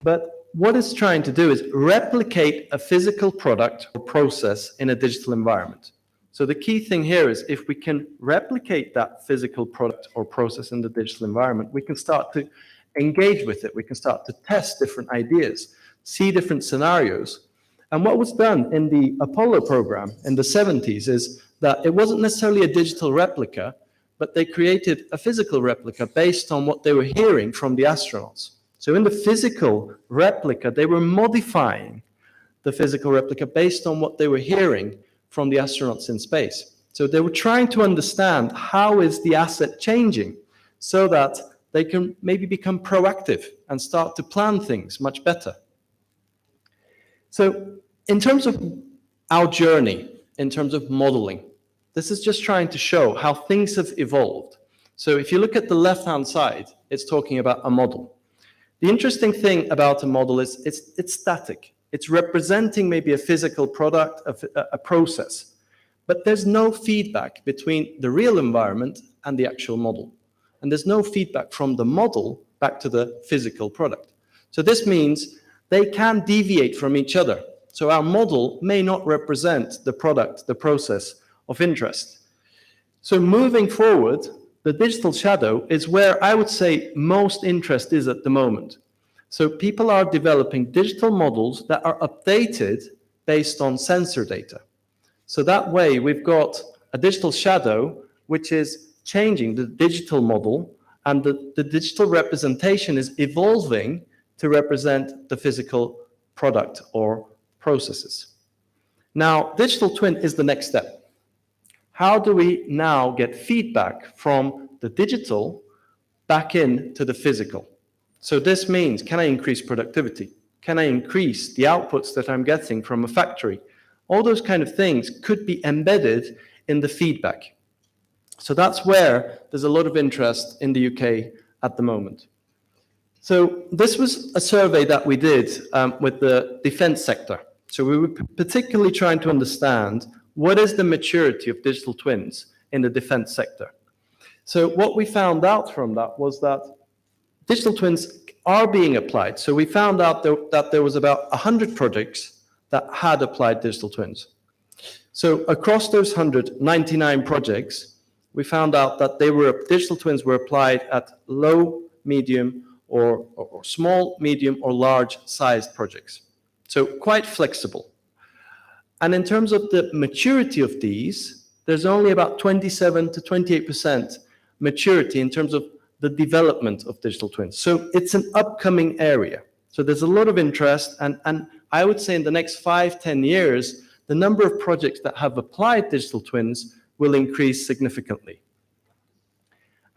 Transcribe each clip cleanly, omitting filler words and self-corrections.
But what it's trying to do is replicate a physical product or process in a digital environment. So the key thing here is if we can replicate that physical product or process in the digital environment, we can start to engage with it. We can start to test different ideas, see different scenarios. And what was done in the Apollo program in the 70s is that it wasn't necessarily a digital replica, but they created a physical replica based on what they were hearing from the astronauts. So in the physical replica, they were modifying the physical replica based on what they were hearing from the astronauts in space. So they were trying to understand how is the asset changing so that they can maybe become proactive and start to plan things much better. So in terms of our journey, in terms of modeling, this is just trying to show how things have evolved. So if you look at the left-hand side, it's talking about a model. The interesting thing about a model is it's static. It's representing maybe a physical product, a process, but there's no feedback between the real environment and the actual model. And there's no feedback from the model back to the physical product. So this means they can deviate from each other. So our model may not represent the product, the process of interest. So moving forward, the digital shadow is where I would say most interest is at the moment. So people are developing digital models that are updated based on sensor data. So that way we've got a digital shadow which is changing the digital model, and the digital representation is evolving to represent the physical product or processes. Now, digital twin is the next step. How do we now get feedback from the digital back into the physical? So this means, can I increase productivity? Can I increase the outputs that I'm getting from a factory? All those kind of things could be embedded in the feedback. So that's where there's a lot of interest in the UK at the moment. So this was a survey that we did with the defense sector. So we were particularly trying to understand what is the maturity of digital twins in the defense sector. So what we found out from that was that digital twins are being applied. So we found out that there was about 100 projects that had applied digital twins. So across those 199 projects, we found out that digital twins were applied at low, medium, or small, medium, or large sized projects. So quite flexible. And in terms of the maturity of these, there's only about 27 to 28% maturity in terms of the development of digital twins. So it's an upcoming area. So there's a lot of interest, and I would say in the next 5-10 years, the number of projects that have applied digital twins will increase significantly.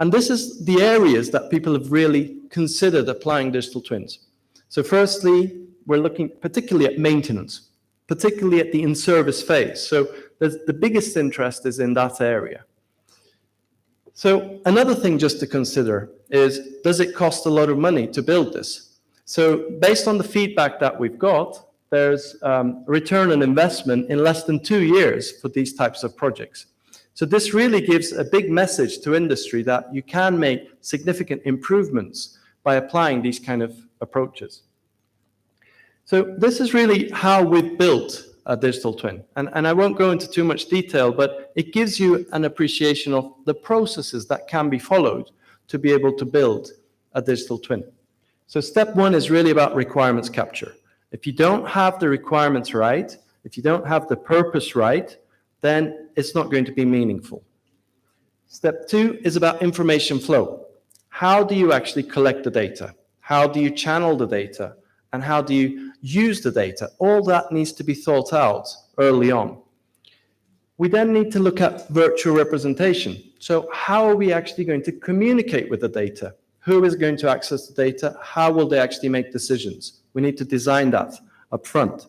And this is the areas that people have really considered applying digital twins. So firstly, we're looking particularly at maintenance, particularly at the in-service phase. So the biggest interest is in that area. So another thing just to consider is, does it cost a lot of money to build this? So based on the feedback that we've got, there's return on investment in less than 2 years for these types of projects. So this really gives a big message to industry that you can make significant improvements by applying these kind of approaches. So this is really how we've built a digital twin. And I won't go into too much detail, but it gives you an appreciation of the processes that can be followed to be able to build a digital twin. So step one is really about requirements capture. If you don't have the requirements right, if you don't have the purpose right, then it's not going to be meaningful. Step two is about information flow. How do you actually collect the data? How do you channel the data? And how do you use the data? All that needs to be thought out early on. We then need to look at virtual representation. So how are we actually going to communicate with the data? Who is going to access the data? How will they actually make decisions? We need to design that up front.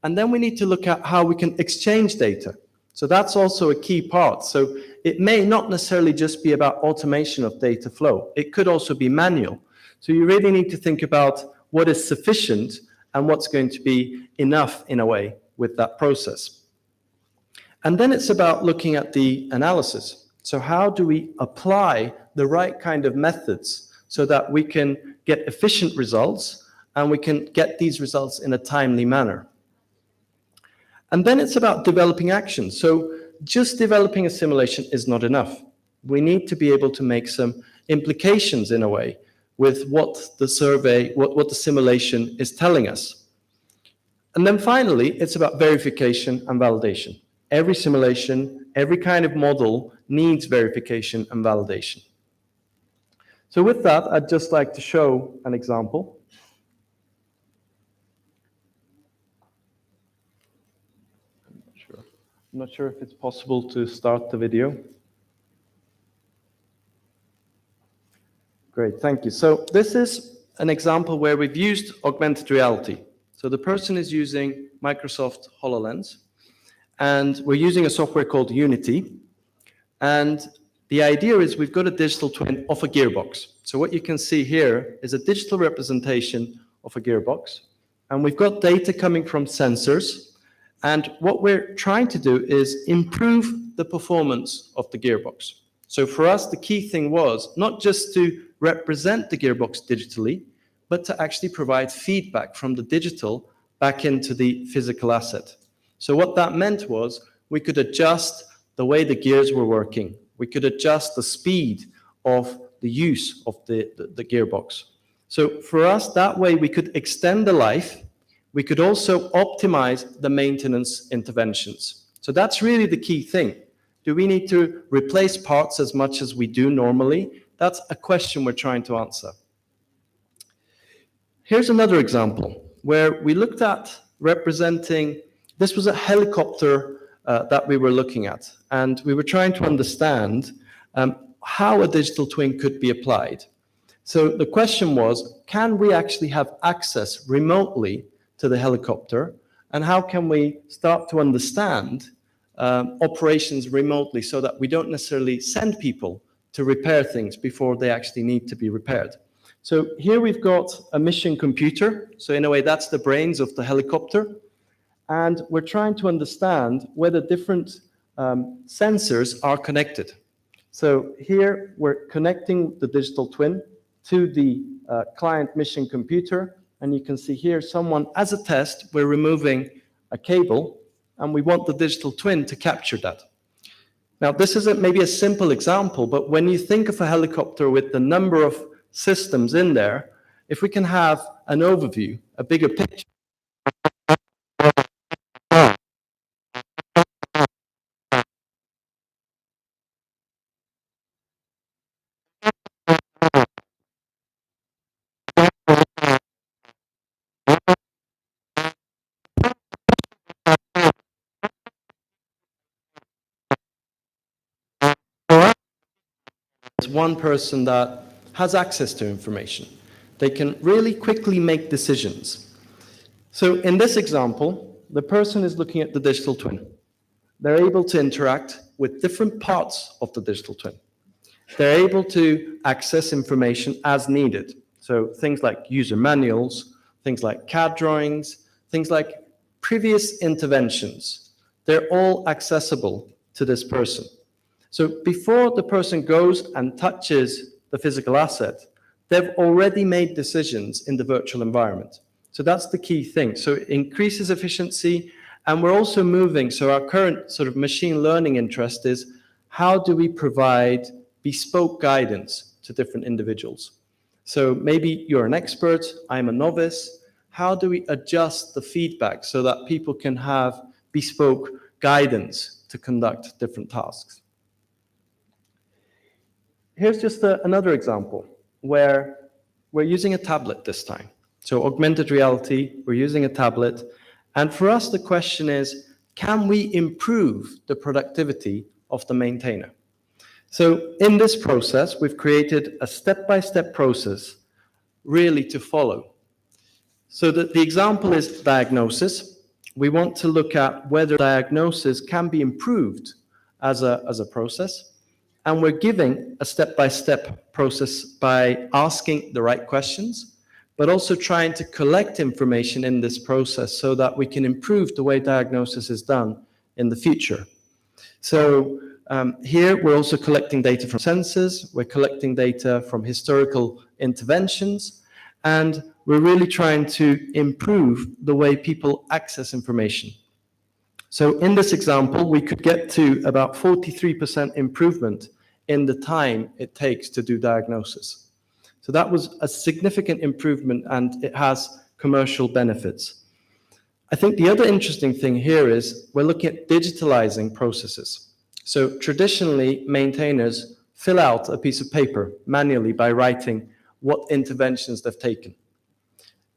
And then we need to look at how we can exchange data. So that's also a key part. So it may not necessarily just be about automation of data flow. It could also be manual. So you really need to think about what is sufficient and what's going to be enough in a way with that process. And then it's about looking at the analysis. So how do we apply the right kind of methods so that we can get efficient results, and we can get these results in a timely manner. And then it's about developing action. So just developing a simulation is not enough. We need to be able to make some implications in a way with what the survey, what the simulation is telling us. And then finally, it's about verification and validation. Every simulation, every kind of model needs verification and validation. So with that, I'd just like to show an example. I'm not sure if it's possible to start the video. Great, thank you. So this is an example where we've used augmented reality. So the person is using Microsoft HoloLens, and we're using a software called Unity. And the idea is we've got a digital twin of a gearbox. So what you can see here is a digital representation of a gearbox. And we've got data coming from sensors. And what we're trying to do is improve the performance of the gearbox. So for us, the key thing was not just to represent the gearbox digitally, but to actually provide feedback from the digital back into the physical asset. So what that meant was we could adjust the way the gears were working. We could adjust the speed of the use of the gearbox. So for us, that way we could extend the life. We could also optimize the maintenance interventions. So that's really the key thing. Do we need to replace parts as much as we do normally? That's a question we're trying to answer. Here's another example where we looked at representing, this was a helicopter that we were looking at, and we were trying to understand how a digital twin could be applied. So the question was, can we actually have access remotely to the helicopter, and how can we start to understand operations remotely so that we don't necessarily send people to repair things before they actually need to be repaired. So here we've got a mission computer. So in a way, that's the brains of the helicopter. And we're trying to understand whether different sensors are connected. So here we're connecting the digital twin to the client mission computer. And you can see here someone, as a test, we're removing a cable, and we want the digital twin to capture that. Now, this isn't maybe a simple example, but when you think of a helicopter with the number of systems in there, if we can have an overview, a bigger picture. One person that has access to information. They can really quickly make decisions. So in this example, the person is looking at the digital twin. They're able to interact with different parts of the digital twin. They're able to access information as needed. So things like user manuals, things like CAD drawings, things like previous interventions. They're all accessible to this person. So before the person goes and touches the physical asset, they've already made decisions in the virtual environment. So that's the key thing. So it increases efficiency, and we're also moving. So our current sort of machine learning interest is how do we provide bespoke guidance to different individuals? So maybe you're an expert, I'm a novice. How do we adjust the feedback so that people can have bespoke guidance to conduct different tasks? Here's just another example where we're using a tablet this time. So augmented reality, we're using a tablet. And for us, the question is, can we improve the productivity of the maintainer? So in this process, we've created a step-by-step process really to follow. So the example is diagnosis. We want to look at whether diagnosis can be improved as a process. And we're giving a step-by-step process by asking the right questions, but also trying to collect information in this process so that we can improve the way diagnosis is done in the future. So here we're also collecting data from sensors, we're collecting data from historical interventions, and we're really trying to improve the way people access information. So in this example, we could get to about 43% improvement in the time it takes to do diagnosis. So that was a significant improvement, and it has commercial benefits. I think the other interesting thing here is we're looking at digitalizing processes. So traditionally, maintainers fill out a piece of paper manually by writing what interventions they've taken.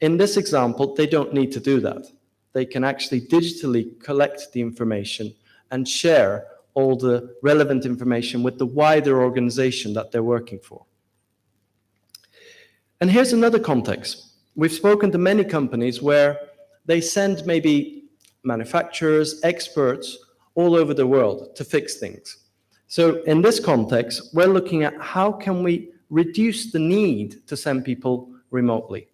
In this example, they don't need to do that. They can actually digitally collect the information and share all the relevant information with the wider organization that they're working for. And here's another context. We've spoken to many companies where they send maybe manufacturers, experts all over the world to fix things. So in this context, we're looking at how can we reduce the need to send people remotely.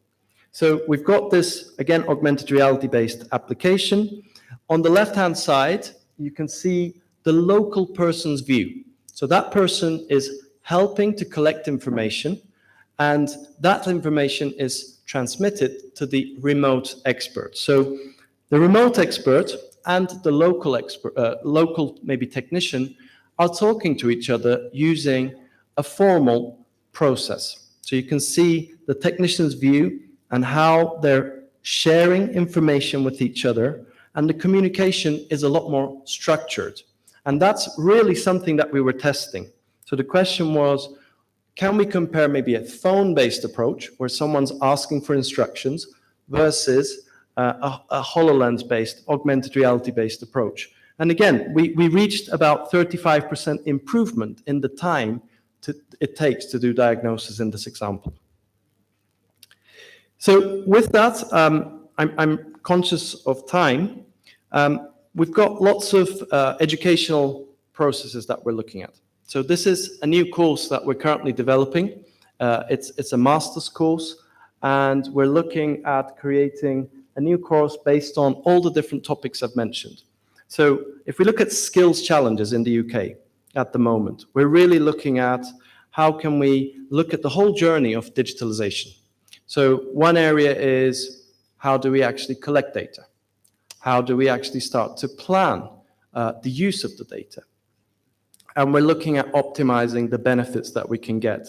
So we've got this, again, augmented reality-based application. On the left-hand side, you can see the local person's view. So that person is helping to collect information, and that information is transmitted to the remote expert. So the remote expert and the local expert, local maybe technician, are talking to each other using a formal process. So you can see the technician's view and how they're sharing information with each other, and the communication is a lot more structured. And that's really something that we were testing. So the question was, can we compare maybe a phone-based approach where someone's asking for instructions versus a HoloLens-based, augmented reality-based approach? And again, we reached about 35% improvement in the time it takes to do diagnosis in this example. So with that, I'm conscious of time. We've got lots of educational processes that we're looking at. So this is a new course that we're currently developing. It's a master's course, and we're looking at creating a new course based on all the different topics I've mentioned. So if we look at skills challenges in the UK at the moment, we're really looking at how can we look at the whole journey of digitalization. So one area is, how do we actually collect data? How do we actually start to plan the use of the data? And we're looking at optimizing the benefits that we can get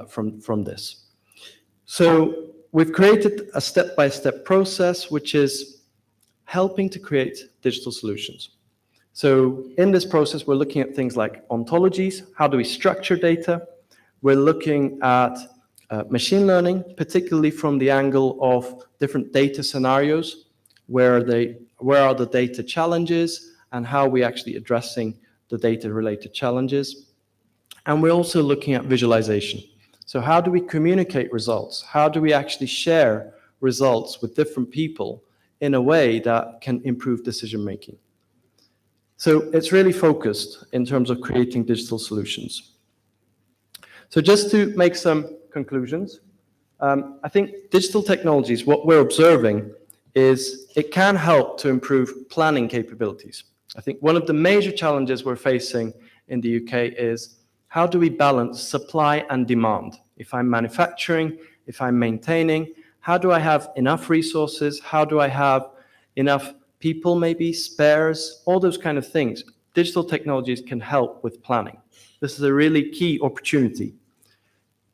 from this. So we've created a step-by-step process, which is helping to create digital solutions. So in this process, we're looking at things like ontologies. How do we structure data? We're looking at machine learning, particularly from the angle of different data scenarios, where are the data challenges and how are we actually addressing the data-related challenges. And we're also looking at visualization. So how do we communicate results? How do we actually share results with different people in a way that can improve decision-making? So it's really focused in terms of creating digital solutions. So just to make some conclusions, I think digital technologies, what we're observing is it can help to improve planning capabilities. I think one of the major challenges we're facing in the UK is, how do we balance supply and demand? If I'm manufacturing, if I'm maintaining, how do I have enough resources? How do I have enough people, maybe spares, all those kind of things? Digital technologies can help with planning. This is a really key opportunity.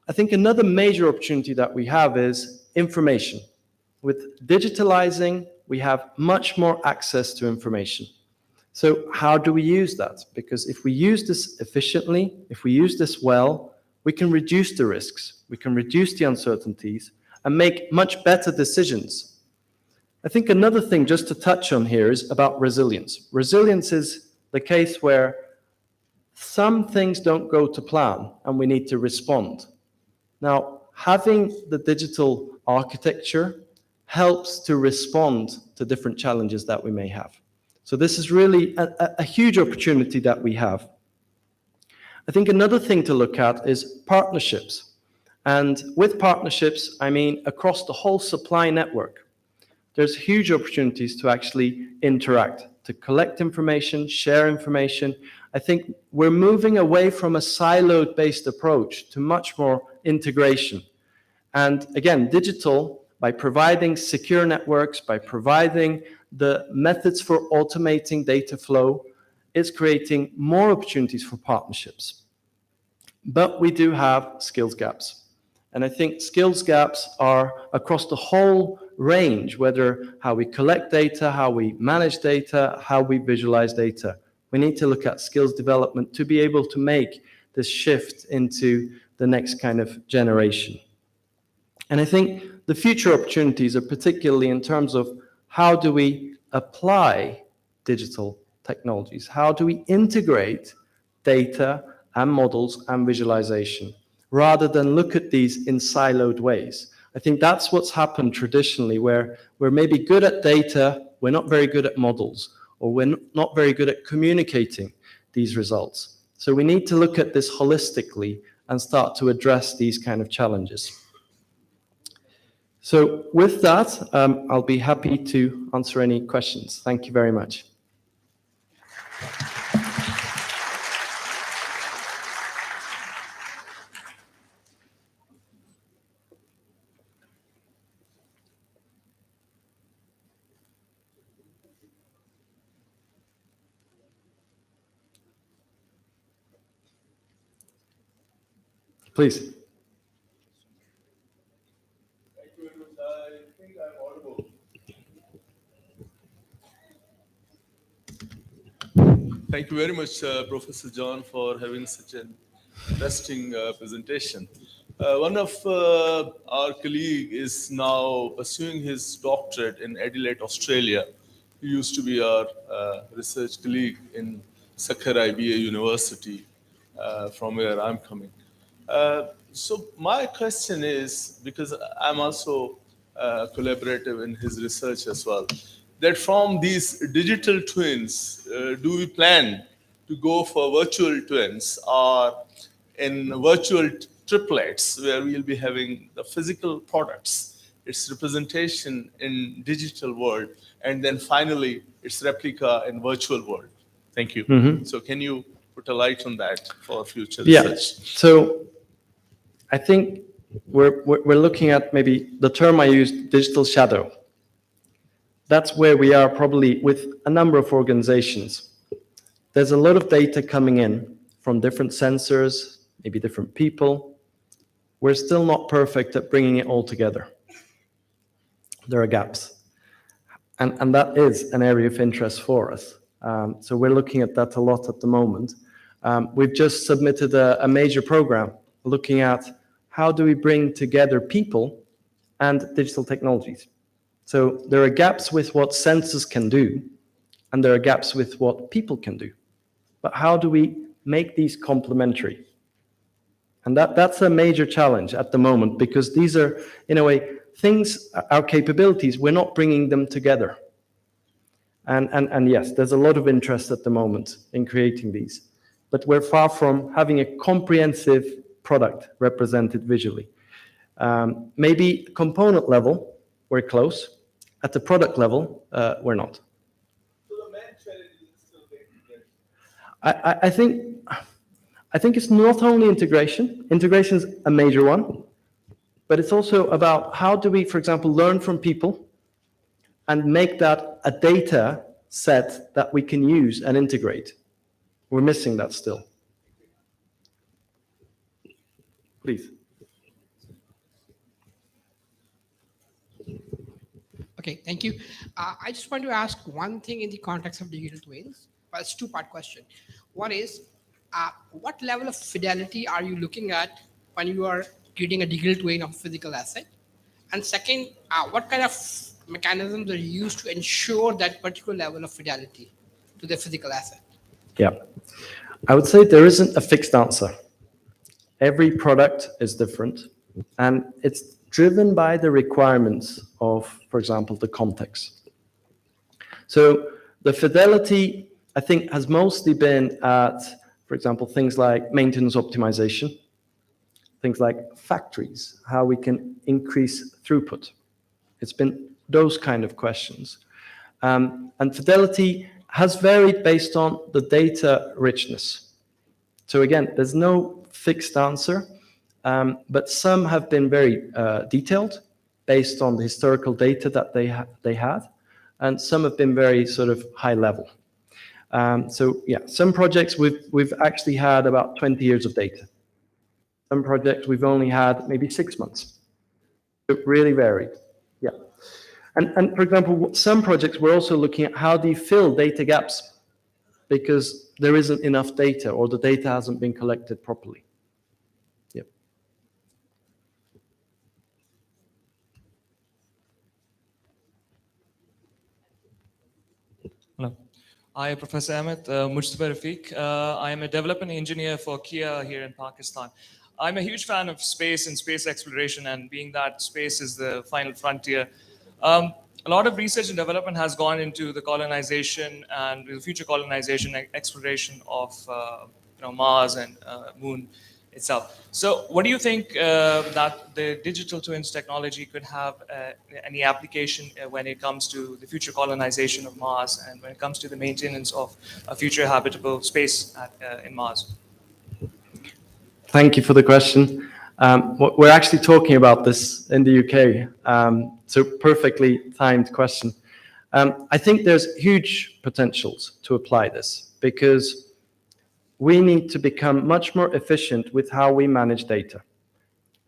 I think another major opportunity that we have is information. With digitalizing, we have much more access to information. So how do we use that? Because if we use this efficiently, if we use this well, we can reduce the risks, we can reduce the uncertainties, and make much better decisions. I think another thing just to touch on here is about resilience. Resilience is the case where some things don't go to plan and we need to respond. Now, having the digital architecture helps to respond to different challenges that we may have. So this is really a huge opportunity that we have. I think another thing to look at is partnerships. And with partnerships, I mean across the whole supply network. There's huge opportunities to actually interact, to collect information, share information. I think we're moving away from a siloed-based approach to much more integration. And again, digital, by providing secure networks, by providing the methods for automating data flow, is creating more opportunities for partnerships. But we do have skills gaps. And I think skills gaps are across the whole range, whether how we collect data, how we manage data, how we visualize data. We need to look at skills development to be able to make this shift into the next kind of generation. And I think the future opportunities are particularly in terms of how do we apply digital technologies? How do we integrate data and models and visualization, rather than look at these in siloed ways? I think that's what's happened traditionally, where we're maybe good at data, we're not very good at models, or we're not very good at communicating these results. So we need to look at this holistically and start to address these kind of challenges. So with that, I'll be happy to answer any questions. Thank you very much. Please. Thank you very much. I think I'm audible. Thank you very much, Professor John, for having such an interesting presentation. One of our colleague is now pursuing his doctorate in Adelaide, Australia. He used to be our research colleague in Sakhar IBA University, from where I'm coming. So my question is, because I'm also collaborative in his research as well, that from these digital twins, do we plan to go for virtual twins or in virtual triplets, where we'll be having the physical products, its representation in digital world, and then finally its replica in virtual world? Thank you. Mm-hmm. So can you put a light on that for future research? So I think we're looking at maybe the term I used, digital shadow. That's where we are probably with a number of organizations. There's a lot of data coming in from different sensors, maybe different people. We're still not perfect at bringing it all together. There are gaps. And that is an area of interest for us. So we're looking at that a lot at the moment. We've just submitted a major program looking at how do we bring together people and digital technologies. So there are gaps with what sensors can do, and there are gaps with what people can do. But how do we make these complementary? And that's a major challenge at the moment, because these are, in a way, things, our capabilities, we're not bringing them together. And yes, there's a lot of interest at the moment in creating these, but we're far from having a comprehensive product represented visually. Maybe component level, we're close. At the product level, we're not. So the main challenge is still the integration. I think it's not only integration. Integration is a major one, but it's also about how do we, for example, learn from people and make that a data set that we can use and integrate. We're missing that still. Please. Okay, thank you. I just want to ask one thing in the context of digital twins. Well, it's a two-part question. One is, what level of fidelity are you looking at when you are creating a digital twin of a physical asset? And second, what kind of mechanisms are used to ensure that particular level of fidelity to the physical asset? Yeah, I would say there isn't a fixed answer. Every product is different, and it's driven by the requirements of, for example, the context. So the fidelity, I think, has mostly been at, for example, things like maintenance optimization, things like factories, how we can increase throughput. It's been those kind of questions. And fidelity has varied based on the data richness. So again, there's no fixed answer. but some have been very detailed based on the historical data that they had, and some have been very sort of high level. So yeah, some projects we've actually had about 20 years of data. Some projects we've only had maybe 6 months. It really varied. Yeah. And for example, some projects we're also looking at how do you fill data gaps because there isn't enough data or the data hasn't been collected properly. Yep. Hello. Hi, Professor Ahmed, Mujtaba Rafiq. I am a development engineer for Kia here in Pakistan. I'm a huge fan of space and space exploration, and being that space is the final frontier. A lot of research and development has gone into the colonization and the future colonization and exploration of Mars and Moon itself. So what do you think that the digital twins technology could have any application when it comes to the future colonization of Mars and when it comes to the maintenance of a future habitable space in Mars? Thank you for the question. We're actually talking about this in the UK, so perfectly timed question. I think there's huge potentials to apply this because we need to become much more efficient with how we manage data.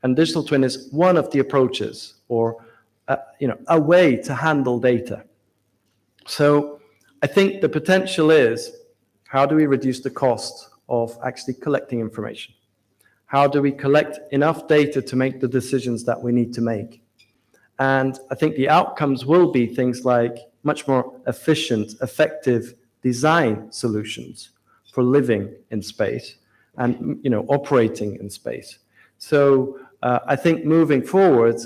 And digital twin is one of the approaches or a way to handle data. So I think the potential is how do we reduce the cost of actually collecting information? How do we collect enough data to make the decisions that we need to make? And I think the outcomes will be things like much more efficient, effective design solutions for living in space and operating in space. So I think moving forward,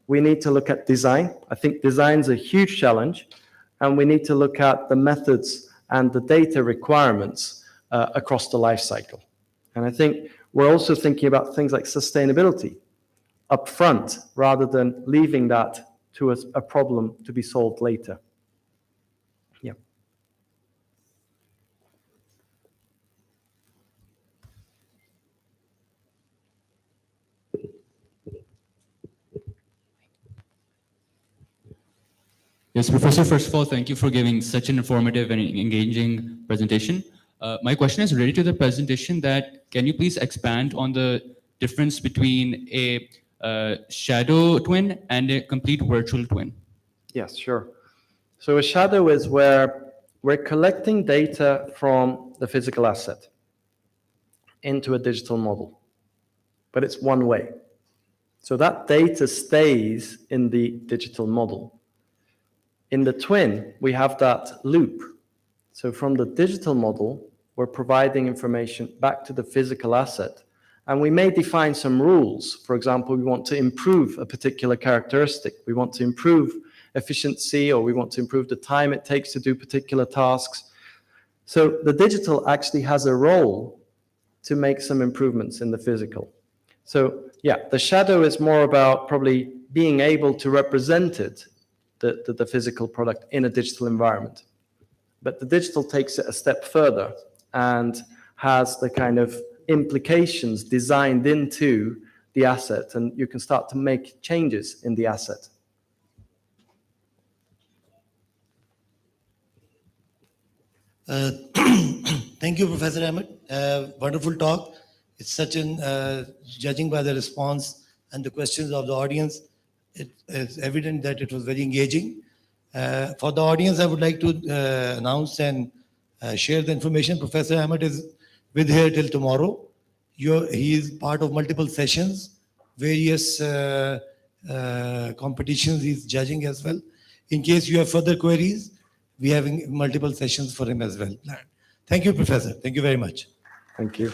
we need to look at design. I think design's a huge challenge, and we need to look at the methods and the data requirements across the life cycle. And I think we're also thinking about things like sustainability up front rather than leaving that to a problem to be solved later. Yeah. Yes, Professor, first of all, thank you for giving such an informative and engaging presentation. My question is related to the presentation that can you please expand on the difference between a shadow twin and a complete virtual twin? Yes, sure. So a shadow is where we're collecting data from the physical asset into a digital model, but it's one way. So that data stays in the digital model. In the twin, we have that loop. So from the digital model, we're providing information back to the physical asset. And we may define some rules. For example, we want to improve a particular characteristic. We want to improve efficiency, or we want to improve the time it takes to do particular tasks. So the digital actually has a role to make some improvements in the physical. So yeah, the shadow is more about probably being able to represent it, the physical product in a digital environment. But the digital takes it a step further and has the kind of implications designed into the asset, and you can start to make changes in the asset. Thank you, Professor Ahmed. Wonderful talk. It's such an, judging by the response and the questions of the audience, it is evident that it was very engaging. For the audience, I would like to announce and share the information. Professor Ahmed is with here till tomorrow. He is part of multiple sessions, various competitions he's judging as well. In case you have further queries, we are having multiple sessions for him as well. Thank you, Professor. Thank you very much. Thank you.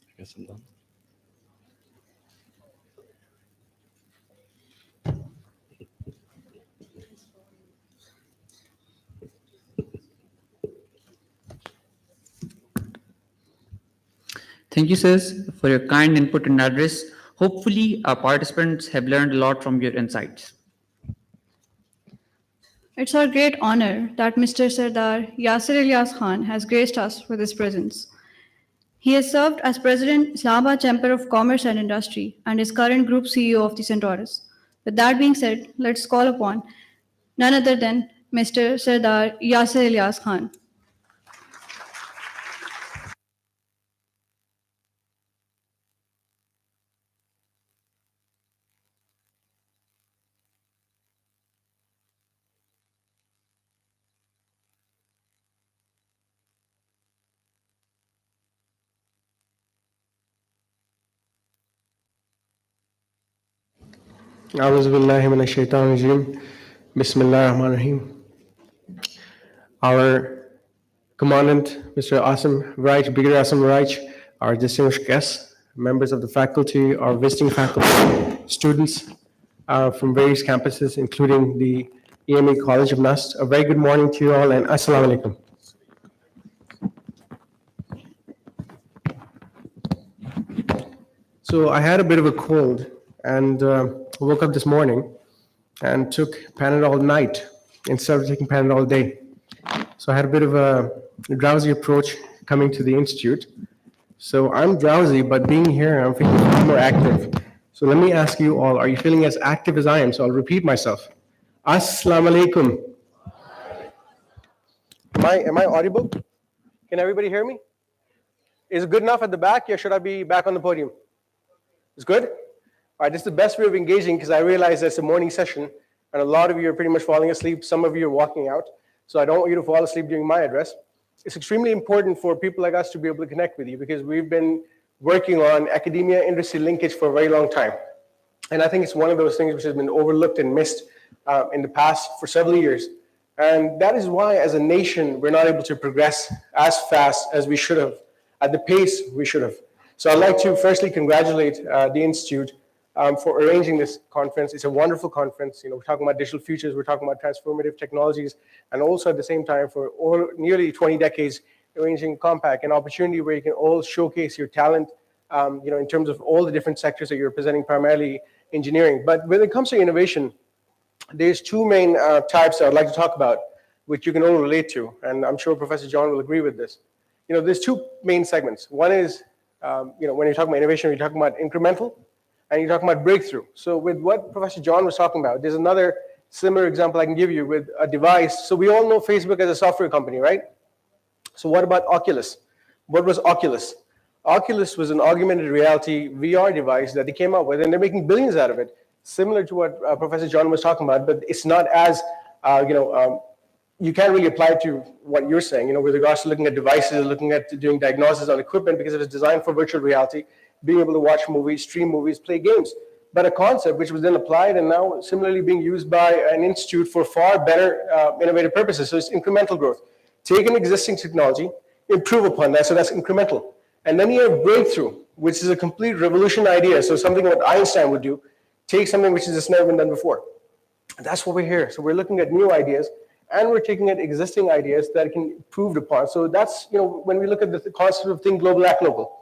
I guess I'm done. Thank you, sirs, for your kind input and address. Hopefully, our participants have learned a lot from your insights. It's our great honor that Mr. Sardar Yasir Ilyas Khan has graced us with his presence. He has served as President, Islamabad Chamber of Commerce and Industry, and is current Group CEO of the Centaurus. With that being said, let's call upon none other than Mr. Sardar Yasir Ilyas Khan. أعوذ بالله من الشيطان الرجيم بسم الله الرحمن الرحيم. Our Commandant, Mr. Asim Raich, Brigadier Asim Raich, our distinguished guests, members of the faculty, our visiting faculty, students from various campuses, including the EME College of NUST. A very good morning to you all and Assalamu alaikum. So I had a bit of a cold and woke up this morning and took Panadol night instead of taking Panadol day. So I had a bit of a drowsy approach coming to the institute. So I'm drowsy, but being here, I'm feeling far more active. So let me ask you all, are you feeling as active as I am? So I'll repeat myself. Assalamu alaikum. Am I audible? Can everybody hear me? Is it good enough at the back, or should I be back on the podium? It's good? All right, this is the best way of engaging because I realize it's a morning session and a lot of you are pretty much falling asleep. Some of you are walking out. So I don't want you to fall asleep during my address. It's extremely important for people like us to be able to connect with you because we've been working on academia-industry linkage for a very long time. And I think it's one of those things which has been overlooked and missed in the past for several years. And that is why, as a nation, we're not able to progress as fast as we should have, at the pace we should have. So I'd like to firstly congratulate the Institute for arranging this conference. It's a wonderful conference. We're talking about digital futures, we're talking about transformative technologies, and also at the same time for nearly 20 decades arranging COMPPEC, an opportunity where you can all showcase your talent, in terms of all the different sectors that you're presenting, primarily engineering. But when it comes to innovation, there's two main types that I'd like to talk about, which you can all relate to, and I'm sure Professor John will agree with this. There's two main segments. One is, when you're talking about innovation, you're talking about incremental, and you're talking about breakthrough. So with what Professor John was talking about, there's another similar example I can give you with a device. So we all know Facebook as a software company, right? So what about Oculus? What was Oculus? Oculus was an augmented reality VR device that they came up with, and they're making billions out of it, similar to what Professor John was talking about, but it's not as, you can't really apply it to what you're saying, with regards to looking at devices, looking at doing diagnosis on equipment, because it was designed for virtual reality, being able to watch movies, stream movies, play games. But a concept which was then applied and now similarly being used by an institute for far better innovative purposes. So it's incremental growth. Take an existing technology, improve upon that, so that's incremental. And then you have breakthrough, which is a complete revolution idea. So something what Einstein would do, take something which has just never been done before. And that's what we're here. So we're looking at new ideas, and we're taking at existing ideas that can be improved upon. So that's, when we look at the concept of think global, act local.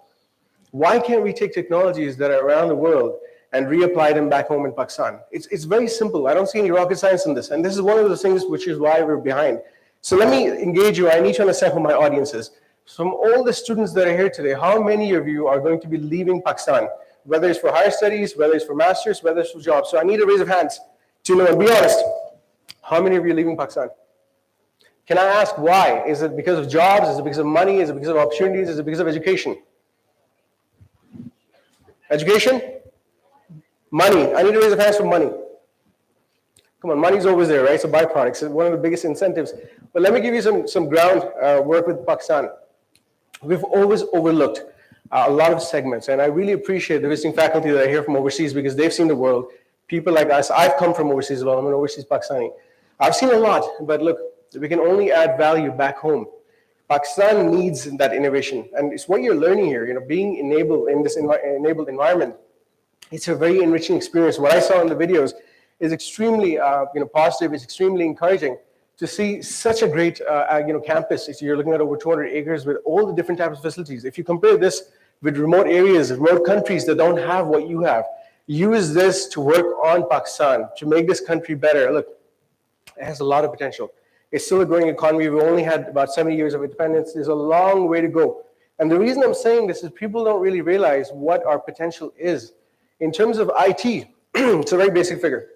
Why can't we take technologies that are around the world and reapply them back home in Pakistan? It's very simple. I don't see any rocket science in this. And this is one of the things which is why we're behind. So let me engage you. I need to understand who my audience is. From all the students that are here today, how many of you are going to be leaving Pakistan? Whether it's for higher studies, whether it's for masters, whether it's for jobs. So I need a raise of hands to know, and be honest. How many of you are leaving Pakistan? Can I ask why? Is it because of jobs? Is it because of money? Is it because of opportunities? Is it because of education? Education? Money. I need to raise a hands for money. Come on, money's always there, right? It's a byproduct. It's one of the biggest incentives. But let me give you some ground work with Pakistan. We've always overlooked a lot of segments, and I really appreciate the visiting faculty that are here from overseas because they've seen the world. People like us, I've come from overseas as well. I'm an overseas Pakistani. I've seen a lot, but look, we can only add value back home. Pakistan needs that innovation, and it's what you're learning here. Being enabled in this enabled environment, it's a very enriching experience. What I saw in the videos is extremely, positive. It's extremely encouraging to see such a great, campus. You're looking at over 200 acres with all the different types of facilities. If you compare this with remote areas, remote countries that don't have what you have, use this to work on Pakistan to make this country better. Look, It has a lot of potential. It's still a growing economy. We only had about 70 years of independence. There's a long way to go. And the reason I'm saying this is people don't really realize what our potential is. In terms of IT, it's a very basic figure.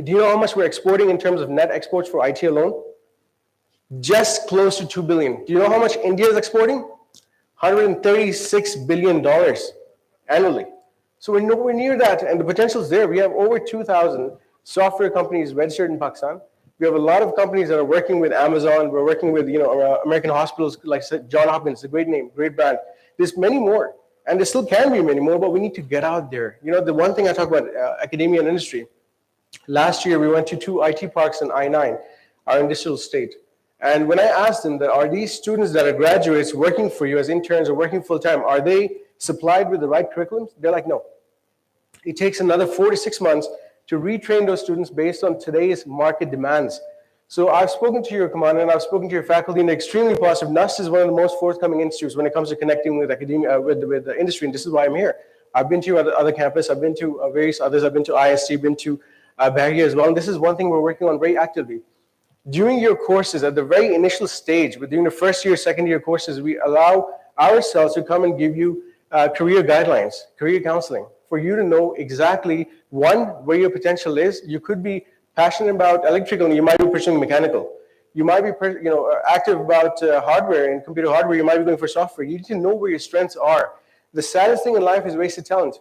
Do you know how much we're exporting in terms of net exports for IT alone? Just close to 2 billion. Do you know how much India is exporting? $136 billion annually. So we're nowhere near that, and the potential is there. We have over 2,000 software companies registered in Pakistan. We have a lot of companies that are working with Amazon. We're working with American hospitals like John Hopkins, a great name, great brand. There's many more, and there still can be many more, but we need to get out there. The one thing I talk about academia and industry. Last year we went to 2 IT parks in I-9, our industrial state. And when I asked them that are these students that are graduates working for you as interns or working full-time, are they supplied with the right curriculums? They're like, no. It takes another 4 to 6 months to retrain those students based on today's market demands. So I've spoken to your commander and I've spoken to your faculty, and they're extremely positive. NUST is one of the most forthcoming institutes when it comes to connecting with academia, with the industry, and this is why I'm here. I've been to your other campus, I've been to various others, I've been to IST, been to Bahia as well, and this is one thing we're working on very actively. During your courses, at the very initial stage, during the first year, second year courses, we allow ourselves to come and give you career guidelines, career counseling, for you to know exactly, one, where your potential is. You could be passionate about electrical, and you might be pursuing mechanical. You might be active about hardware and computer hardware, you might be going for software. You need to know where your strengths are. The saddest thing in life is wasted talent.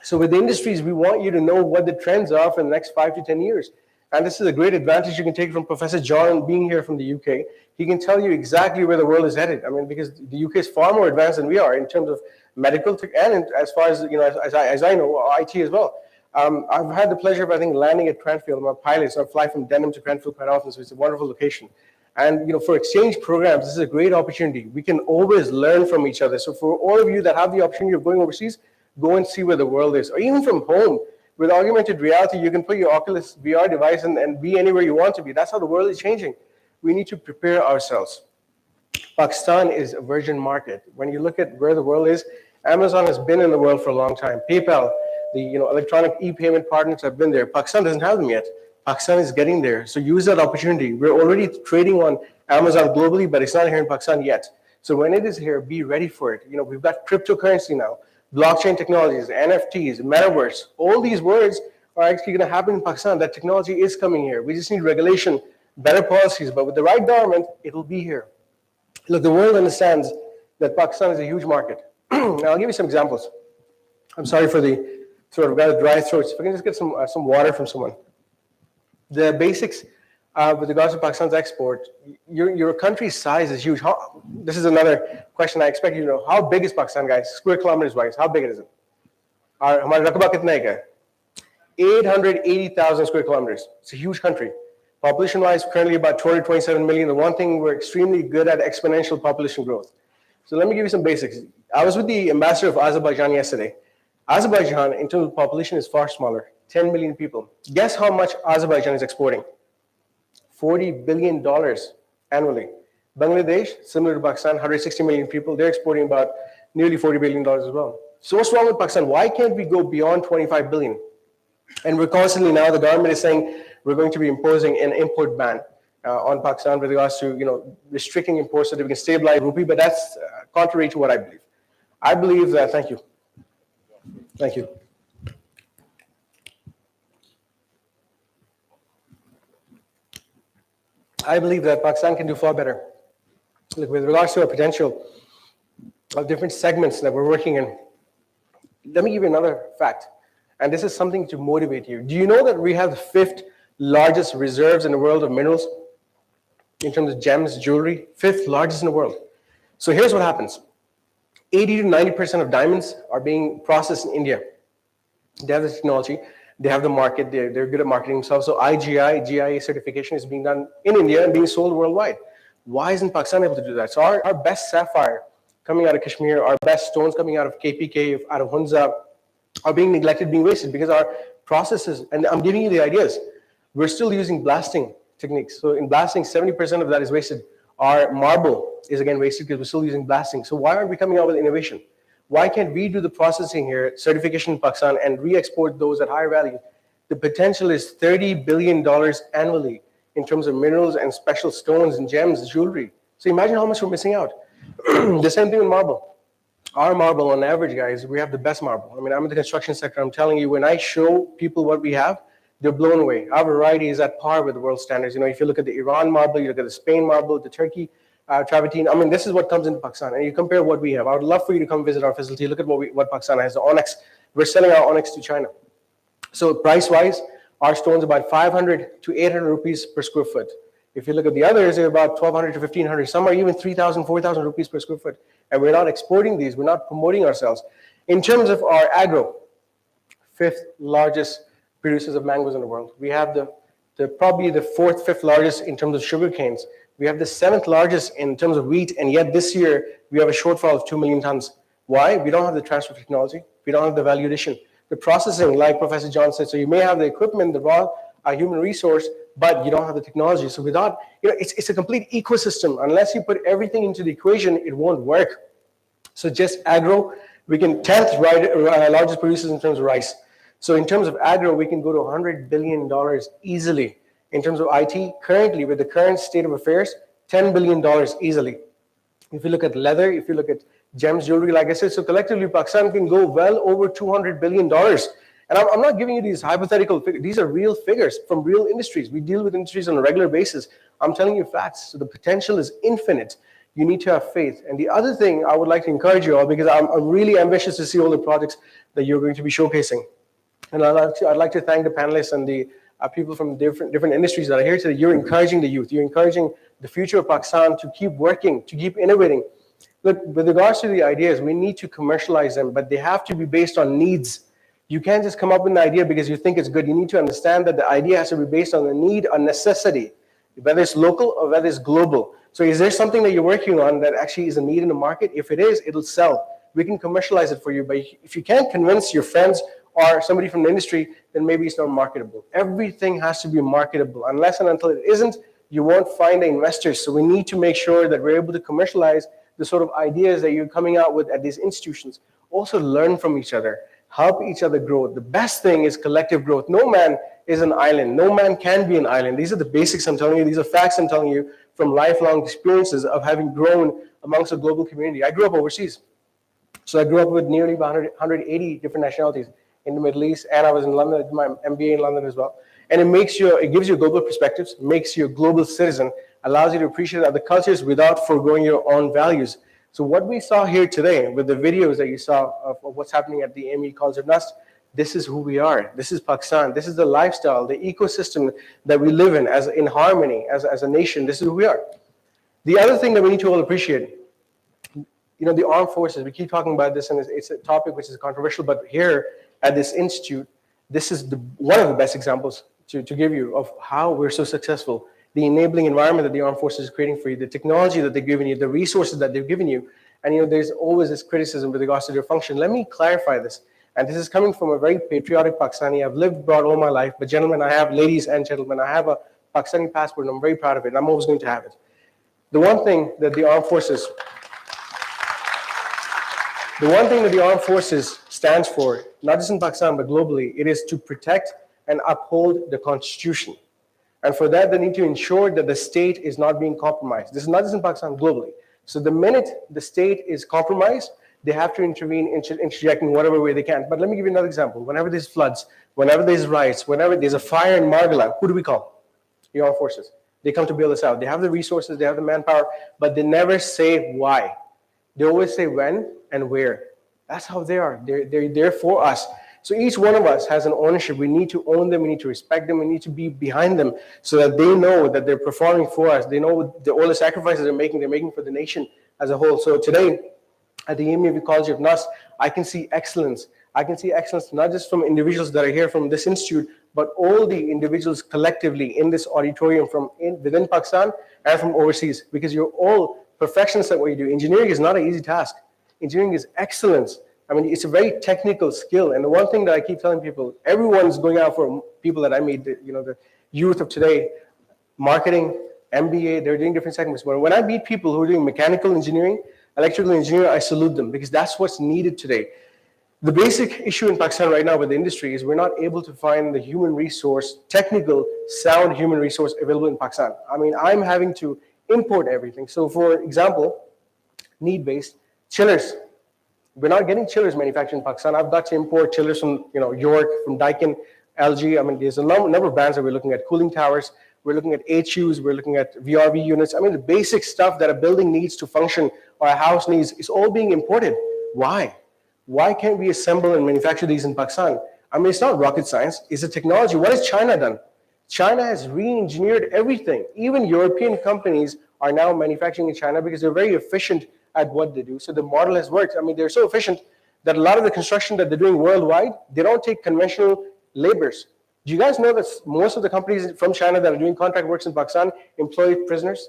So with the industries, we want you to know what the trends are for the next 5 to 10 years. And this is a great advantage you can take from Professor John being here from the UK. He can tell you exactly where the world is headed. I mean, because the UK is far more advanced than we are in terms of medical, and as far as, as I know, IT as well. I've had the pleasure of, I think, landing at Cranfield. I'm a pilot, so I fly from Denham to Cranfield quite often, so it's a wonderful location. And, for exchange programs, this is a great opportunity. We can always learn from each other. So for all of you that have the opportunity of going overseas, go and see where the world is. Or even from home, with augmented reality, you can put your Oculus VR device and be anywhere you want to be. That's how the world is changing. We need to prepare ourselves. Pakistan is a virgin market. When you look at where the world is, Amazon has been in the world for a long time. PayPal, the electronic e-payment partners have been there. Pakistan doesn't have them yet. Pakistan is getting there. So use that opportunity. We're already trading on Amazon globally, but it's not here in Pakistan yet. So when it is here, be ready for it. We've got cryptocurrency now, blockchain technologies, NFTs, metaverse. All these words are actually going to happen in Pakistan. That technology is coming here. We just need regulation, better policies, but with the right government, it'll be here. Look, the world understands that Pakistan is a huge market. Now, I'll give you some examples. I'm sorry for the sort of dry throats. If I can just get some water from someone. The basics with regards to Pakistan's export, your country's size is huge. This is another question I expect you to know. How big is Pakistan, guys? Square kilometers wise, how big is it? हमारा रकबा कितना है क्या? 880,000 square kilometers. It's a huge country. Population wise, currently about 227 million. The one thing we're extremely good at exponential population growth. So let me give you some basics. I was with the ambassador of Azerbaijan yesterday. Azerbaijan, in terms of population, is far smaller, 10 million people. Guess how much Azerbaijan is exporting? $40 billion annually. Bangladesh, similar to Pakistan, 160 million people, they're exporting about nearly $40 billion as well. So what's wrong with Pakistan? Why can't we go beyond 25 billion? And we're constantly now, the government is saying we're going to be imposing an import ban on Pakistan with regards to, restricting imports so that we can stabilize rupee, but that's contrary to what I believe. I believe that, thank you. Thank you. I believe that Pakistan can do far better. Look, with regards to our potential of different segments that we're working in, let me give you another fact. And this is something to motivate you. Do you know that we have the 5th largest reserves in the world of minerals? In terms of gems, jewelry, 5th largest in the world. So here's what happens. 80 to 90% of diamonds are being processed in India. They have the technology, they have the market, they're good at marketing themselves. So IGI, GIA certification is being done in India and being sold worldwide. Why isn't Pakistan able to do that? So our best sapphire coming out of Kashmir, our best stones coming out of KPK, out of Hunza, are being neglected, being wasted because our processes, and I'm giving you the ideas, we're still using blasting techniques. So in blasting, 70% of that is wasted. Our marble is again wasted because we're still using blasting. So why aren't we coming out with innovation? Why can't we do the processing here, certification in Pakistan, and re-export those at higher value? The potential is $30 billion annually in terms of minerals and special stones and gems, jewelry. So imagine how much we're missing out. The same thing with marble. Our marble, on average, guys, we have the best marble. I mean, I'm in the construction sector. I'm telling you, when I show people what we have, they're blown away. Our variety is at par with the world standards. You know, if you look at the Iran marble, you look at the Spain marble, the Turkey travertine. I mean, this is what comes into Pakistan. And you compare what we have. I would love for you to come visit our facility. Look at what Pakistan has. The onyx. We're selling our onyx to China. So price-wise, our stone's about 500 to 800 rupees per square foot. If you look at the others, they're about 1,200 to 1,500. Some are even 3,000, 4,000 rupees per square foot. And we're not exporting these. We're not promoting ourselves. In terms of our agro, 5th largest producers of mangoes in the world. We have probably the 4th, 5th largest in terms of sugar canes. We have the 7th largest in terms of wheat, and yet this year we have a shortfall of 2 million tons. Why? We don't have the transfer technology. We don't have the value addition. The processing, like Professor John said, so you may have the equipment, the raw human resource, but you don't have the technology. So without, it's a complete ecosystem. Unless you put everything into the equation, it won't work. So just agro, we can 10th largest producers in terms of rice. So in terms of agro, we can go to $100 billion easily. In terms of IT, currently, with the current state of affairs, $10 billion easily. If you look at leather, if you look at gems, jewelry, like I said, so collectively, Pakistan can go well over $200 billion. And I'm not giving you these hypothetical figures. These are real figures from real industries. We deal with industries on a regular basis. I'm telling you facts. So the potential is infinite. You need to have faith. And the other thing I would like to encourage you all, because I'm really ambitious to see all the projects that you're going to be showcasing. And I'd like to thank the panelists and the people from different industries that are here today. You're encouraging the youth. You're encouraging the future of Pakistan to keep working, to keep innovating. Look, with regards to the ideas, we need to commercialize them, but they have to be based on needs. You can't just come up with an idea because you think it's good. You need to understand that the idea has to be based on a need, a necessity, whether it's local or whether it's global. So is there something that you're working on that actually is a need in the market? If it is, it'll sell. We can commercialize it for you. But if you can't convince your friends or somebody from the industry, then maybe it's not marketable. Everything has to be marketable. Unless and until it isn't, you won't find the investors. So we need to make sure that we're able to commercialize the sort of ideas that you're coming out with at these institutions. Also learn from each other. Help each other grow. The best thing is collective growth. No man is an island. No man can be an island. These are the basics I'm telling you. These are facts I'm telling you from lifelong experiences of having grown amongst a global community. I grew up overseas. So I grew up with nearly 180 different nationalities in the Middle East, and I was in London. I did my MBA in London as well. And it gives you global perspectives, makes you a global citizen, allows you to appreciate other cultures without foregoing your own values. So what we saw here today with the videos that you saw of what's happening at the AME College of NUST, this is who we are. This is Pakistan. This is the lifestyle, the ecosystem that we live in harmony as a nation. This is who we are. The other thing that we need to all appreciate, the armed forces, we keep talking about this, and it's a topic which is controversial, but here at this institute, this is one of the best examples to give you of how we're so successful. The enabling environment that the armed forces is creating for you, the technology that they've given you, the resources that they've given you, and there's always this criticism with regards to their function. Let me clarify this, and this is coming from a very patriotic Pakistani. I've lived abroad all my life, but gentlemen, ladies and gentlemen, I have a Pakistani passport, and I'm very proud of it, and I'm always going to have it. The one thing that the armed forces stands for, not just in Pakistan, but globally, it is to protect and uphold the Constitution. And for that, they need to ensure that the state is not being compromised. This is not just in Pakistan, globally. So the minute the state is compromised, they have to intervene, interject in whatever way they can. But let me give you another example. Whenever there's floods, whenever there's riots, whenever there's a fire in Margala, who do we call? The armed forces. They come to bail us out. They have the resources, they have the manpower, but they never say why. They always say when and where. That's how they are. They're there for us. So each one of us has an ownership. We need to own them. We need to respect them. We need to be behind them so that they know that they're performing for us. They know all the sacrifices they're making for the nation as a whole. So today, at the AME College of NUST, I can see excellence. I can see excellence not just from individuals that are here from this institute, but all the individuals collectively in this auditorium from within Pakistan and from overseas, because you're all perfectionists at what you do. Engineering is not an easy task. Engineering is excellence. I mean, it's a very technical skill. And the one thing that I keep telling people, everyone's going out for people that I meet, the youth of today, marketing, MBA, they're doing different segments. But when I meet people who are doing mechanical engineering, electrical engineering, I salute them because that's what's needed today. The basic issue in Pakistan right now with the industry is we're not able to find the human resource, technical, sound human resource available in Pakistan. I mean, I'm having to import everything. So for example, need-based chillers. We're not getting chillers manufactured in Pakistan. I've got to import chillers from York, from Daikin, LG. I mean, there's a number of brands that we're looking at. Cooling towers. We're looking at HUs. We're looking at VRV units. I mean, the basic stuff that a building needs to function or a house needs is all being imported. Why? Why can't we assemble and manufacture these in Pakistan? I mean, it's not rocket science. It's a technology. What has China done? China has re-engineered everything. Even European companies are now manufacturing in China because they're very efficient at what they do. So the model has worked. I mean, they're so efficient that a lot of the construction that they're doing worldwide, they don't take conventional laborers. Do you guys know that most of the companies from China that are doing contract works in Pakistan employ prisoners?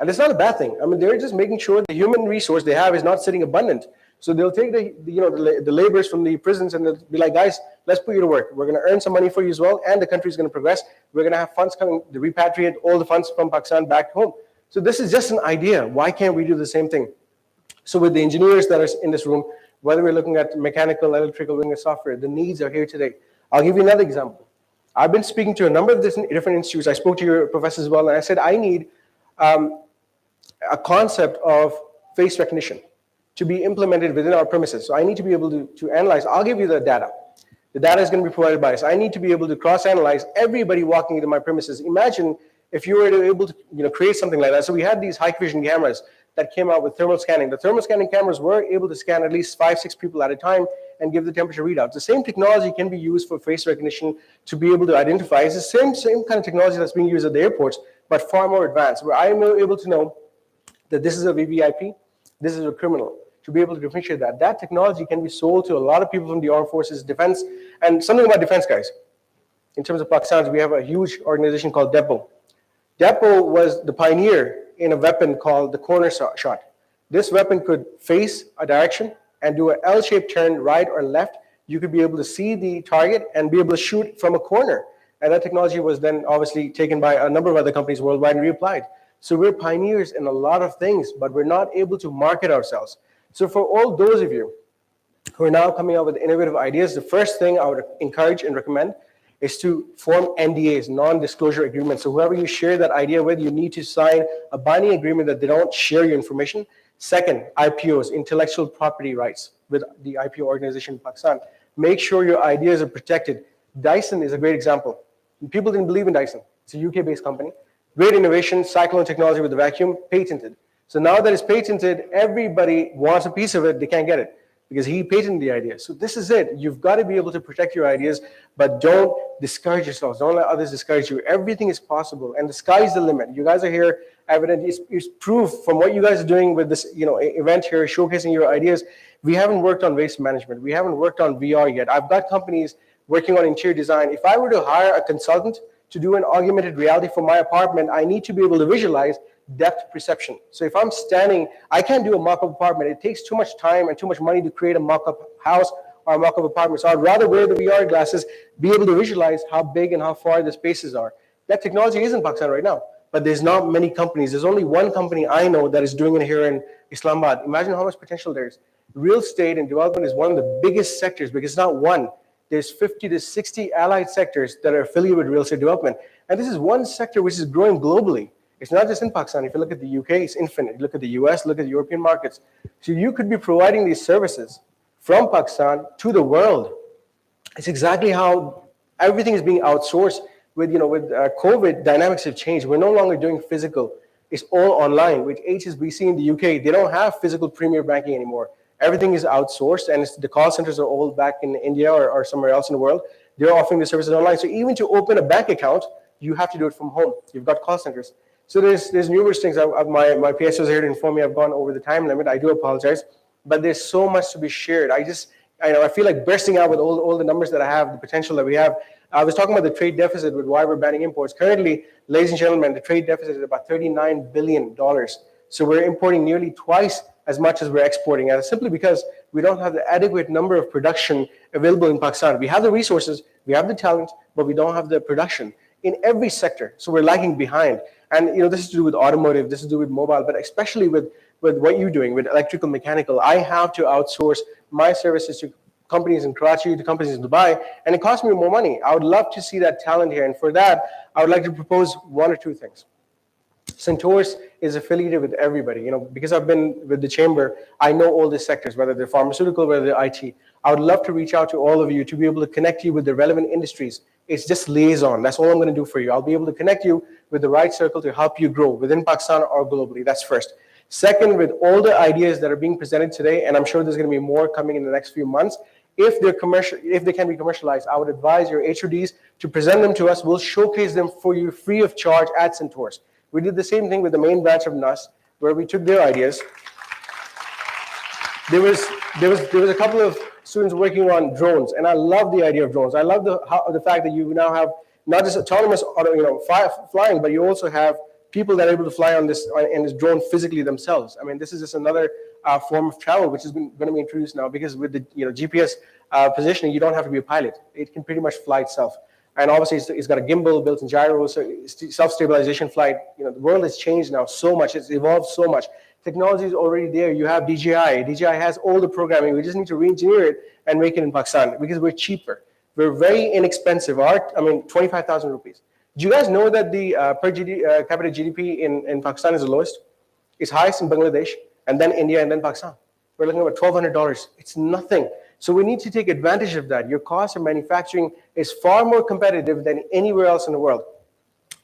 And it's not a bad thing. I mean, they're just making sure the human resource they have is not sitting abundant. So they'll take the laborers from the prisons and they'll be like, guys, let's put you to work. We're going to earn some money for you as well, and the country is going to progress. We're going to have funds coming to repatriate all the funds from Pakistan back home. So this is just an idea. Why can't we do the same thing? So with the engineers that are in this room, whether we're looking at mechanical, electrical, looking at software, the needs are here today. I'll give you another example. I've been speaking to a number of different institutes. I spoke to your professors as well, and I said, I need a concept of face recognition to be implemented within our premises. So I need to be able to analyze. I'll give you the data. The data is going to be provided by us. I need to be able to cross-analyze everybody walking into my premises. Imagine if you were to able to create something like that. So we had these high vision cameras that came out with thermal scanning. The thermal scanning cameras were able to scan at least 5-6 people at a time and give the temperature readouts. The same technology can be used for face recognition to be able to identify. It's the same kind of technology that's being used at the airports, but far more advanced, where I'm able to know that this is a VVIP, this is a criminal, to be able to differentiate that. That technology can be sold to a lot of people from the armed forces, defense, and something about defense, guys. In terms of Pakistan, we have a huge organization called DEPO. DEPO was the pioneer in a weapon called the corner shot. This weapon could face a direction and do an L-shaped turn right or left. You could be able to see the target and be able to shoot from a corner. And that technology was then obviously taken by a number of other companies worldwide and reapplied. So we're pioneers in a lot of things, but we're not able to market ourselves. So for all those of you who are now coming up with innovative ideas, the first thing I would encourage and recommend is to form NDAs, non-disclosure agreements. So whoever you share that idea with, you need to sign a binding agreement that they don't share your information. Second, IPOs, intellectual property rights, with the IPO organization in Pakistan. Make sure your ideas are protected. Dyson is a great example. People didn't believe in Dyson. It's a UK-based company. Great innovation, cyclone technology with the vacuum, patented. So now that it's patented, everybody wants a piece of it, they can't get it because he patented the idea. So this is it. You've got to be able to protect your ideas, but don't discourage yourselves. Don't let others discourage you. Everything is possible, and the sky's the limit. You guys are here, evident. It's proof from what you guys are doing with this event here, showcasing your ideas. We haven't worked on waste management. We haven't worked on VR yet. I've got companies working on interior design. If I were to hire a consultant to do an augmented reality for my apartment, I need to be able to visualize depth perception. So if I'm standing, I can't do a mock-up apartment. It takes too much time and too much money to create a mock-up house or a mock-up apartment. So I'd rather wear the VR glasses, be able to visualize how big and how far the spaces are. That technology is in Pakistan right now, but there's not many companies. There's only one company I know that is doing it here in Islamabad. Imagine how much potential there is. Real estate and development is one of the biggest sectors because it's not one. There's 50 to 60 allied sectors that are affiliated with real estate development. And this is one sector which is growing globally. It's not just in Pakistan. If you look at the UK, it's infinite. You look at the US, look at the European markets. So you could be providing these services from Pakistan to the world. It's exactly how everything is being outsourced. With COVID, dynamics have changed. We're no longer doing physical. It's all online. With HSBC in the UK, they don't have physical premier banking anymore. Everything is outsourced, and the call centers are all back in India or somewhere else in the world. They're offering the services online. So even to open a bank account, you have to do it from home. You've got call centers. So there's numerous things. My PSOs here to inform me I've gone over the time limit. I do apologize, but there's so much to be shared. I feel like bursting out with all the numbers that I have, the potential that we have. I was talking about the trade deficit with why we're banning imports. Currently, ladies and gentlemen, the trade deficit is about $39 billion. So we're importing nearly twice as much as we're exporting, and simply because we don't have the adequate number of production available in Pakistan. We have the resources, we have the talent, but we don't have the production in every sector. So we're lagging behind. And this is to do with automotive, this is to do with mobile, but especially with what you're doing with electrical, mechanical. I have to outsource my services to companies in Karachi, to companies in Dubai, and it costs me more money. I would love to see that talent here, and for that, I would like to propose one or two things. Centaurus is affiliated with everybody. Because I've been with the chamber, I know all the sectors, whether they're pharmaceutical, whether they're IT. I would love to reach out to all of you to be able to connect you with the relevant industries. It's just liaison. That's all I'm going to do for you. I'll be able to connect you with the right circle to help you grow within Pakistan or globally. That's first. Second, with all the ideas that are being presented today, and I'm sure there's going to be more coming in the next few months, if they can be commercialized, I would advise your HODs to present them to us. We'll showcase them for you free of charge at Centaurus. We did the same thing with the main branch of NUST, where we took their ideas. There was a couple of students working on drones, and I love the idea of drones. I love the fact that you now have not just autonomous flying, but you also have people that are able to fly on this drone physically themselves. I mean, this is just another form of travel which is going to be introduced now, because with the GPS positioning, you don't have to be a pilot. It can pretty much fly itself. And obviously, it's got a gimbal, built-in gyro, so self-stabilization flight. The world has changed now so much. It's evolved so much. Technology is already there. You have DJI. DJI has all the programming. We just need to re-engineer it and make it in Pakistan, because we're cheaper. We're very inexpensive. 25,000 rupees. Do you guys know that the per capita GDP in Pakistan is the lowest? It's highest in Bangladesh, and then India, and then Pakistan. We're looking at $1,200. It's nothing. So we need to take advantage of that. Your cost of manufacturing is far more competitive than anywhere else in the world.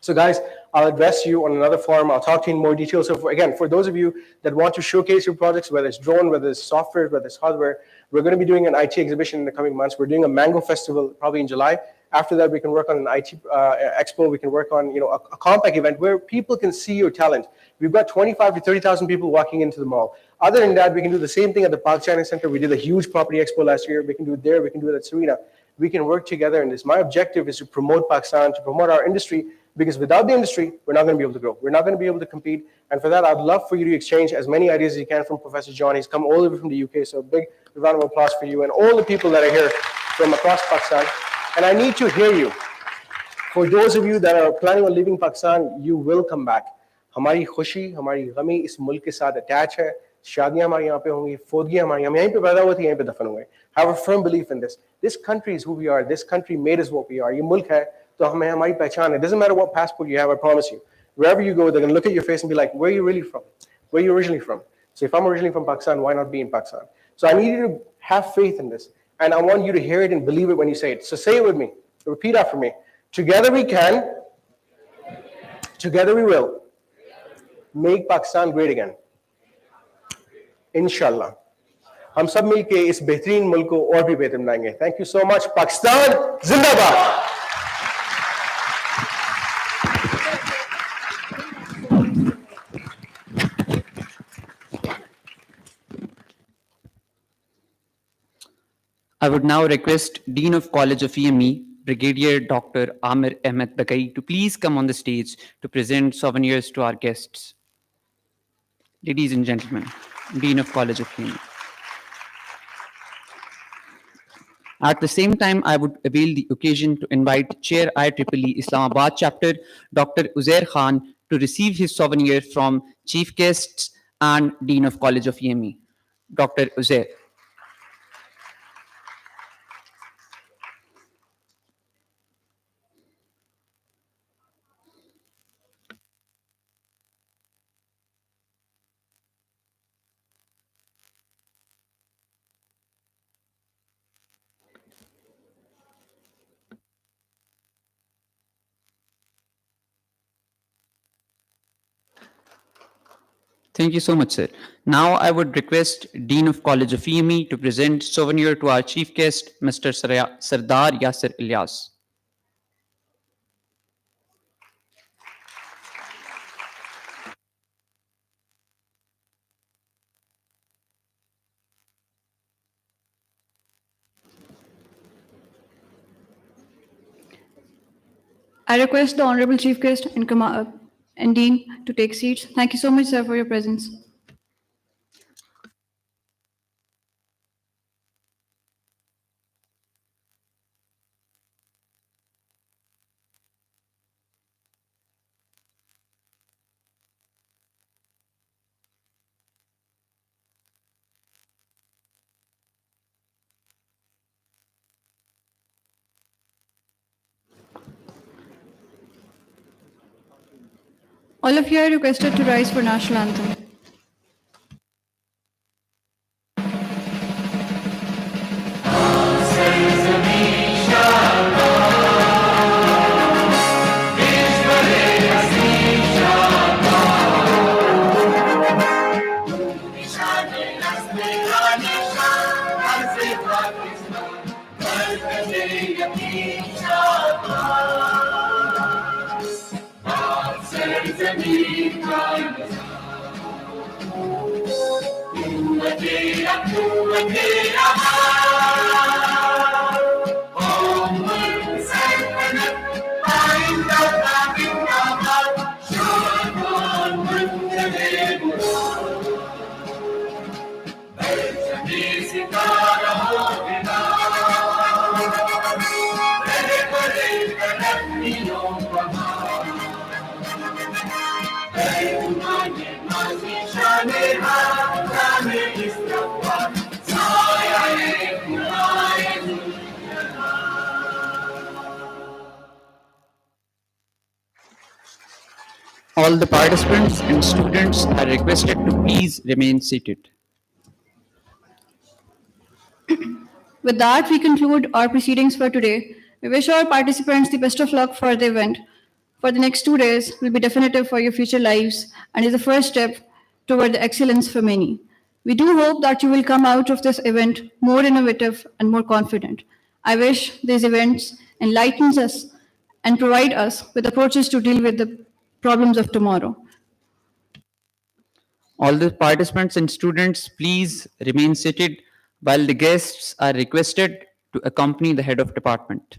So guys, I'll address you on another forum. I'll talk to you in more detail. So for those of you that want to showcase your projects, whether it's drone, whether it's software, whether it's hardware, we're going to be doing an IT exhibition in the coming months. We're doing a Mango Festival probably in July. After that, we can work on an IT expo. We can work on a COMPPEC event where people can see your talent. We've got 25 to 30,000 people walking into the mall. Other than that, we can do the same thing at the Park China Center. We did a huge property expo last year. We can do it there. We can do it at Serena. We can work together in this. My objective is to promote Pakistan, to promote our industry, because without the industry, we're not going to be able to grow. We're not going to be able to compete. And for that, I'd love for you to exchange as many ideas as you can from Professor John. He's come all the way from the UK, so a big round of applause for you and all the people that are here from across Pakistan. And I need to hear you. For those of you that are planning on leaving Pakistan, you will come back. हमारी खुशी, हमारी गमी इस मुल्क के साथ attach है. शादियां हमारी यहाँ पे होंगी, फोदगियां हमारी हम यहीं पे पैदा हुए थे, यहीं पे दफन हुए. Have a firm belief in this. This country is who we are. This country made us what we are. ये मुल्क है तो हमें हमारी पहचान है. It doesn't matter what passport you have, I promise you. Wherever you go, they're going to look at your face and be like, where are you really from? Where are you originally from? So if I'm originally from Pakistan, why not be in Pakistan? So I need you to have faith in this. And I want you to hear it and believe it when you say it. So say it with me. Repeat after me. Together we can. Together we will. Make Pakistan great again. Inshallah. हम सब मिलके इस बेहतरीन मुल्क को और भी बेहतर बनाएंगे. Thank you so much. Pakistan Zindabad. I would now request Dean of College of EME, Brigadier Dr. Amir Ahmed Bakai, to please come on the stage to present souvenirs to our guests. Ladies and gentlemen, Dean of College of EME. At the same time, I would avail the occasion to invite Chair IEEE Islamabad Chapter, Dr. Uzair Khan, to receive his souvenir from Chief Guests and Dean of College of EME, Dr. Uzair. Thank you so much, sir. Now I would request Dean of College of EME to present souvenir to our chief guest, Mr. Sardar Yasir Ilyas. I request the Honorable Chief Guest and Dean to take seats. Thank you so much, sir, for your presence. All of you are requested to rise for national anthem. All the participants and students are requested to please remain seated. With that, we conclude our proceedings for today. We wish all participants the best of luck for the event. For the next 2 days will be definitive for your future lives and is the first step toward the excellence for many. We do hope that you will come out of this event more innovative and more confident. I wish these events enlightens us and provide us with approaches to deal with the problems of tomorrow. All the participants and students, please remain seated while the guests are requested to accompany the head of department.